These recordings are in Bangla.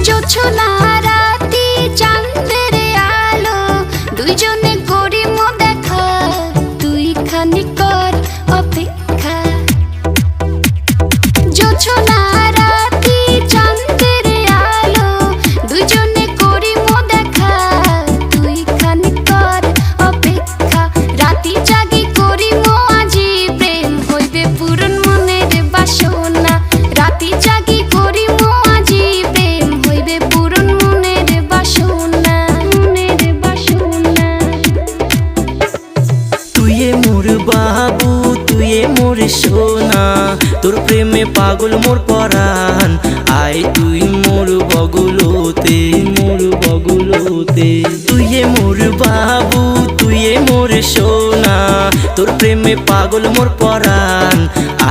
জোছনা রাতি চাঁদের আলো দুইজনে করি মো দেখা তুই খানি কর অপেক্ষা জোছনা রাতি চাঁদের আলো দুইজনে করি মো দেখা তুই খানি কর অপেক্ষা রাতি জাগি করি মো আজি প্রেম হইবে পূরণ মনের বাসনা রাতি জাগি করি মো আজি প্রেম হইবে পূরণ মনের বাসনা তুইয়ে মোর বাবু তুইয়ে মোর সোনা তোর প্রেমে পাগল মোর পরাণ আয় তুই মোর বগলতে তুইয়ে মোর বাবু তুইয়ে মোর সোনা তোর প্রেমে পাগল মোর পরাণ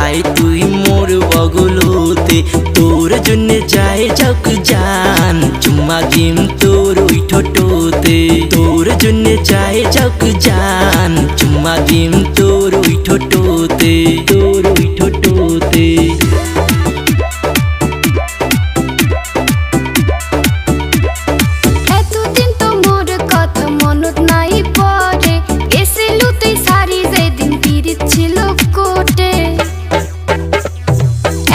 আয় তুই মোর বগলতে তোর জন্য যায় যাক জান চুম্মা দিম তোর ওই ঠোঁটতে তোর জন্য যায় যাক জান চুম্মা দিম তোর ওই ঠোঁটতে এতদিন তো মোর কথা মনত নাই পড়ে গেছিলু তুই সারি যেদিন পিরিত ছিল কোটে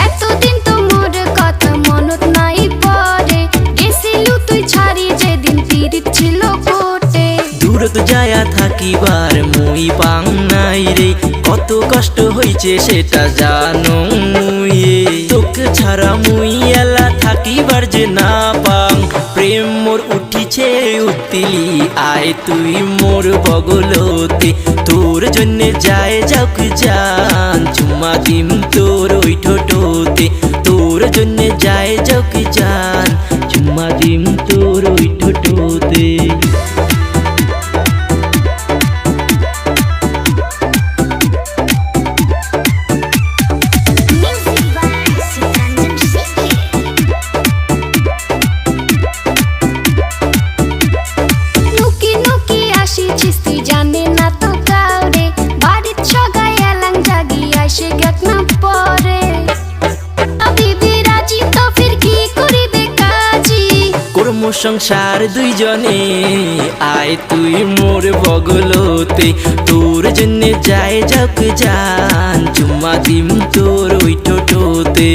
এতদিন তো মোর কথা মনত নাই পড়ে গেছিলু তুই ছাড়ি যেদিন পিরিত ছিল কোটে দূরত যায়া থাকিবার মুই পাং নাই রে কত কষ্ট হইছে সেটা জানো মুইয়ে তোকে ছাড়া মুই এলা থাকিবার যে না পাং প্রেম মোর উঠিছে উত্তিলি আয় তুই মোর বগলতে তোর জন্য যায় যাক জান চুম্মা দিম তোর ওই ঠোঁটতে তোর জন্য যায় যাক জান চুম্মা দিম তোর ওই ঠোঁটতে তুই জানে না তো কাউরে বাড়ির সগাই এলাং জাগি আইসে গেত না পরে আবিবি রাজি তো ফির কি করিবে কাজি কর্ম সংসার দুইজনে আয় তুই মোর বগলতে তোর জন্য যায় যাক জান চুম্মা দিম তোর ওই ঠোঁটতে